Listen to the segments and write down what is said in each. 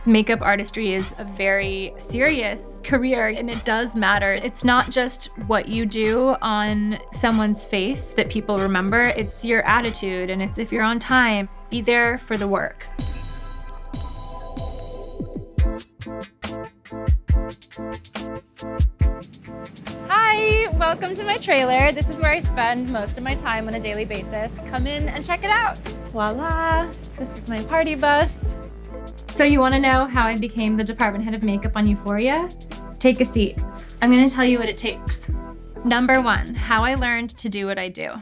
Makeup artistry is a very serious career, and it does matter. It's not just what you do on someone's face that people remember, it's your attitude, and it's if you're on time, be there for the work. Hi, welcome to my trailer. This is where I spend most of my time on a daily basis. Come in and check it out. Voila, this is my party bus. So you want to know how I became the department head of makeup on Euphoria? Take a seat. I'm going to tell you what it takes. Number 1, how I learned to do what I do.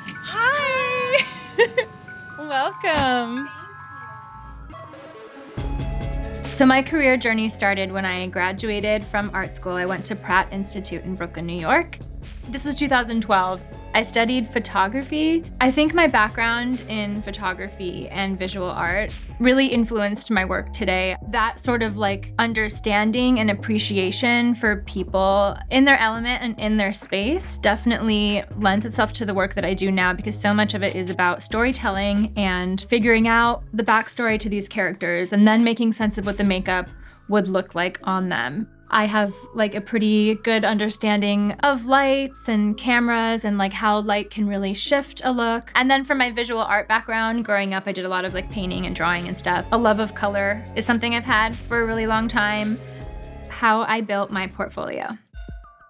Hi! Welcome. So my career journey started when I graduated from art school. I went to Pratt Institute in Brooklyn, New York. This was 2012. I studied photography. I think my background in photography and visual art really influenced my work today. That sort of like understanding and appreciation for people in their element and in their space definitely lends itself to the work that I do now, because so much of it is about storytelling and figuring out the backstory to these characters and then making sense of what the makeup would look like on them. I have like a pretty good understanding of lights and cameras and like how light can really shift a look. And then from my visual art background, growing up, I did a lot of like painting and drawing and stuff. A love of color is something I've had for a really long time. How I built my portfolio.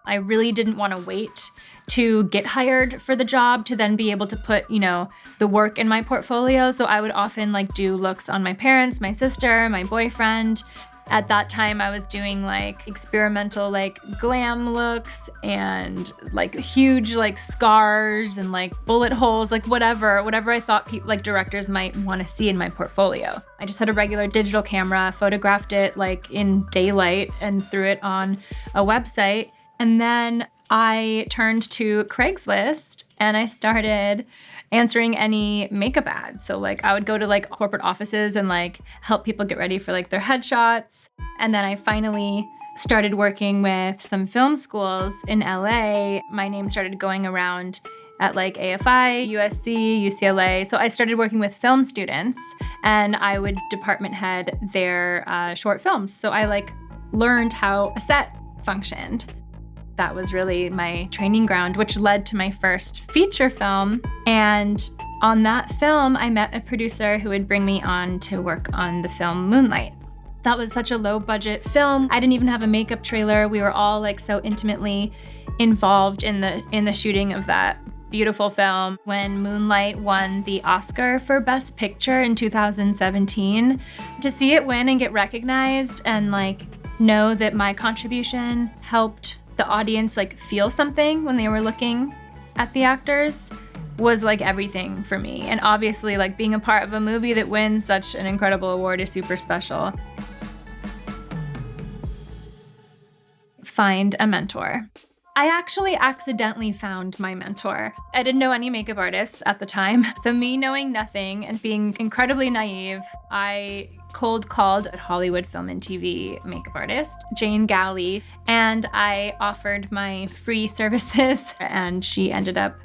I really didn't want to wait to get hired for the job to then be able to put, the work in my portfolio. So I would often like do looks on my parents, my sister, my boyfriend. At that time, I was doing like experimental like glam looks and like huge like scars and like bullet holes, like whatever I thought like directors might want to see in my portfolio. I just had a regular digital camera, photographed it like in daylight and threw it on a website. And then I turned to Craigslist and I started answering any makeup ads. So like I would go to like corporate offices and like help people get ready for like their headshots. And then I finally started working with some film schools in LA. My name started going around at like AFI, USC, UCLA. So I started working with film students and I would department head their short films. So I like learned how a set functioned. That was really my training ground, which led to my first feature film. And on that film, I met a producer who would bring me on to work on the film Moonlight. That was such a low budget film. I didn't even have a makeup trailer. We were all like so intimately involved in the shooting of that beautiful film. When Moonlight won the Oscar for Best Picture in 2017, to see it win and get recognized and like know that my contribution helped the audience like feel something when they were looking at the actors was like everything for me. And obviously like being a part of a movie that wins such an incredible award is super special. Find a mentor. I actually accidentally found my mentor. I didn't know any makeup artists at the time. So me knowing nothing and being incredibly naive, I cold called a Hollywood film and TV makeup artist, Jane Galley, and I offered my free services and she ended up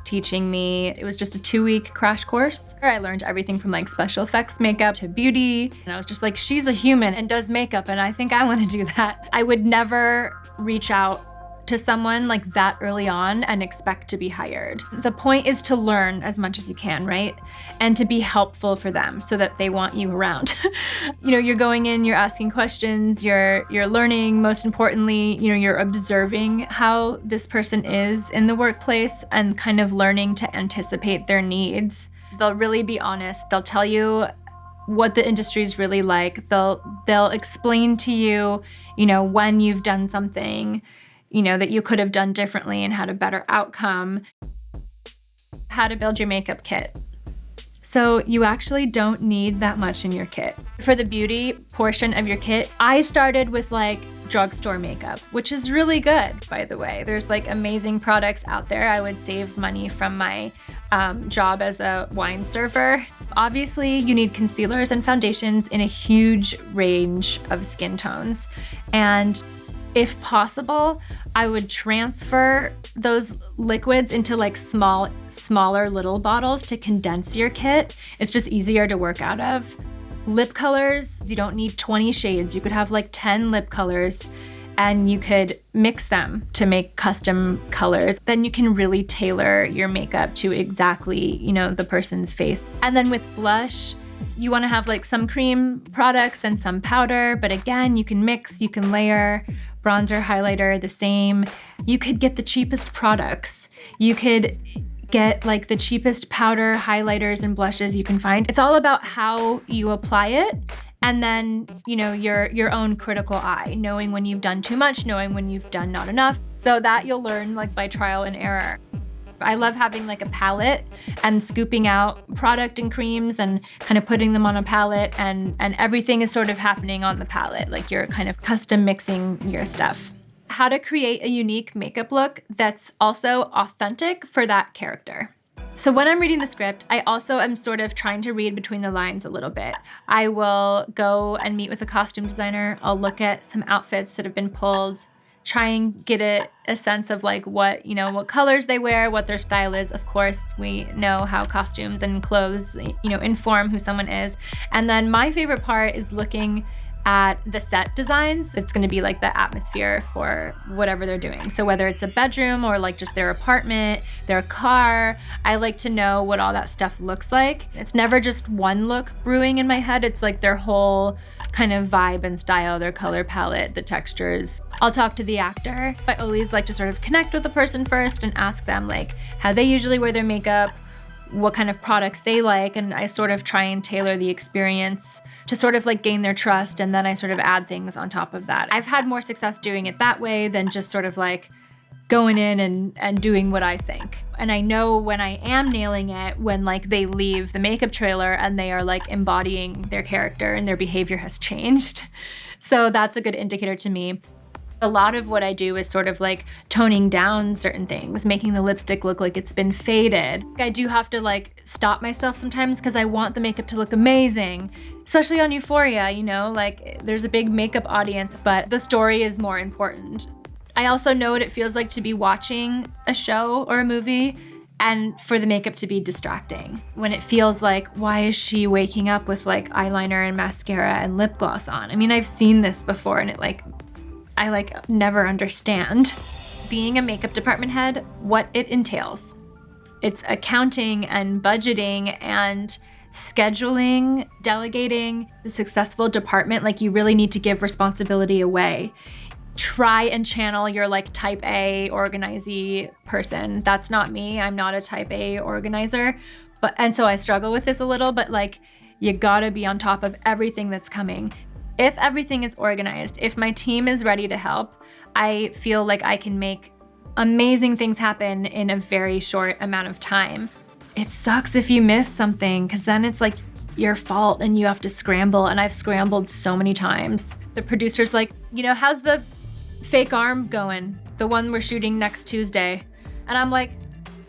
teaching me. It was just a 2-week crash course. I learned everything from like special effects makeup to beauty. And I was just like, she's a human and does makeup and I think I want to do that. I would never reach out to someone like that early on and expect to be hired. The point is to learn as much as you can, right? And to be helpful for them so that they want you around. You're going in, you're asking questions, you're learning, most importantly, you're observing how this person is in the workplace and kind of learning to anticipate their needs. They'll really be honest. They'll tell you what the industry is really like. They'll explain to you, when you've done something that you could have done differently and had a better outcome. How to build your makeup kit. So you actually don't need that much in your kit. For the beauty portion of your kit, I started with like drugstore makeup, which is really good, by the way. There's like amazing products out there. I would save money from my job as a wine server. Obviously, you need concealers and foundations in a huge range of skin tones. And if possible, I would transfer those liquids into like smaller little bottles to condense your kit. It's just easier to work out of. Lip colors, you don't need 20 shades. You could have like 10 lip colors and you could mix them to make custom colors. Then you can really tailor your makeup to exactly, the person's face. And then with blush, you want to have like some cream products and some powder, but again, you can mix, you can layer. Bronzer, highlighter, the same. You could get the cheapest products. You could get like the cheapest powder, highlighters, and blushes you can find. It's all about how you apply it. And then, your own critical eye, knowing when you've done too much, knowing when you've done not enough. So that you'll learn like by trial and error. I love having like a palette and scooping out product and creams and kind of putting them on a palette, and everything is sort of happening on the palette. Like you're kind of custom mixing your stuff. How to create a unique makeup look that's also authentic for that character. So when I'm reading the script, I also am sort of trying to read between the lines a little bit. I will go and meet with a costume designer. I'll look at some outfits that have been pulled, try and get a sense of like what colors they wear, what their style is. Of course, we know how costumes and clothes, inform who someone is. And then my favorite part is looking at the set designs. It's gonna be like the atmosphere for whatever they're doing. So whether it's a bedroom or like just their apartment, their car, I like to know what all that stuff looks like. It's never just one look brewing in my head. It's like their whole kind of vibe and style, their color palette, the textures. I'll talk to the actor. I always like to sort of connect with the person first and ask them like how they usually wear their makeup, what kind of products they like, and I sort of try and tailor the experience to sort of like gain their trust, and then I sort of add things on top of that. I've had more success doing it that way than just sort of like going in and doing what I think. And I know when I am nailing it, when like they leave the makeup trailer and they are like embodying their character and their behavior has changed. So that's a good indicator to me. A lot of what I do is sort of like toning down certain things, making the lipstick look like it's been faded. I do have to like stop myself sometimes because I want the makeup to look amazing, especially on Euphoria, like there's a big makeup audience, but the story is more important. I also know what it feels like to be watching a show or a movie and for the makeup to be distracting. When it feels like, why is she waking up with like eyeliner and mascara and lip gloss on? I mean, I've seen this before and I never understand. Being a makeup department head, what it entails. It's accounting and budgeting and scheduling, delegating. The successful department, like you really need to give responsibility away. Try and channel your like type A organizey person. That's not me. I'm not a type A organizer. And so I struggle with this a little, but like you gotta be on top of everything that's coming. If everything is organized, if my team is ready to help, I feel like I can make amazing things happen in a very short amount of time. It sucks if you miss something because then it's like your fault and you have to scramble, and I've scrambled so many times. The producer's like, how's the fake arm going? The one we're shooting next Tuesday. And I'm like,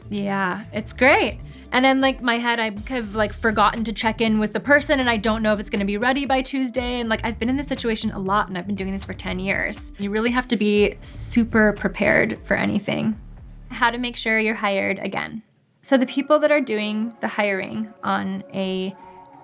yeah, it's great. And then like my head, I've like forgotten to check in with the person and I don't know if it's gonna be ready by Tuesday. And like I've been in this situation a lot and I've been doing this for 10 years. You really have to be super prepared for anything. How to make sure you're hired again. So the people that are doing the hiring on a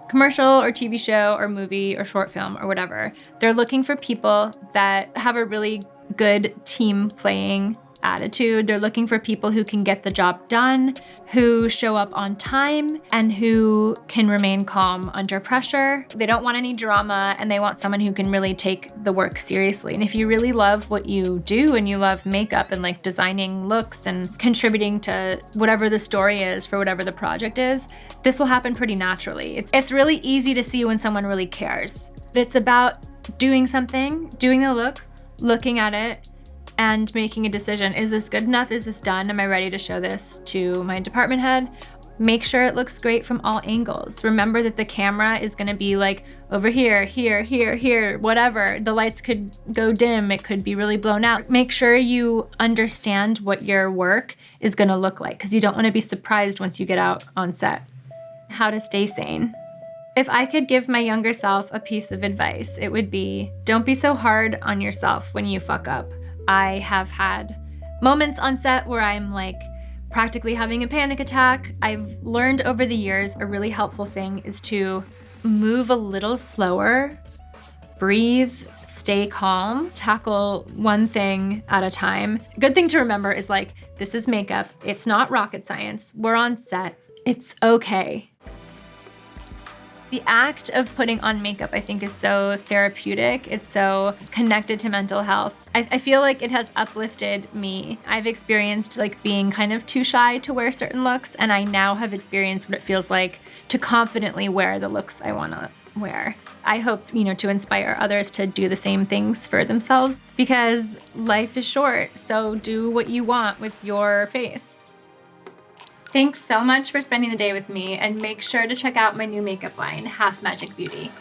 commercial or TV show or movie or short film or whatever, they're looking for people that have a really good team playing attitude. They're looking for people who can get the job done, who show up on time, and who can remain calm under pressure. They don't want any drama, and they want someone who can really take the work seriously. And if you really love what you do and you love makeup and like designing looks and contributing to whatever the story is for whatever the project is, this will happen pretty naturally. It's really easy to see when someone really cares. It's about doing something, doing the look, looking at it, and making a decision. Is this good enough? Is this done? Am I ready to show this to my department head? Make sure it looks great from all angles. Remember that the camera is gonna be like over here, here, here, here, whatever. The lights could go dim, it could be really blown out. Make sure you understand what your work is gonna look like because you don't wanna be surprised once you get out on set. How to stay sane. If I could give my younger self a piece of advice, it would be, don't be so hard on yourself when you fuck up. I have had moments on set where I'm like practically having a panic attack. I've learned over the years a really helpful thing is to move a little slower, breathe, stay calm, tackle one thing at a time. Good thing to remember is like, this is makeup. It's not rocket science. We're on set. It's okay. The act of putting on makeup, I think, is so therapeutic. It's so connected to mental health. I feel like it has uplifted me. I've experienced like being kind of too shy to wear certain looks, and I now have experienced what it feels like to confidently wear the looks I want to wear. I hope, to inspire others to do the same things for themselves, because life is short, so do what you want with your face. Thanks so much for spending the day with me, and make sure to check out my new makeup line, Half Magic Beauty.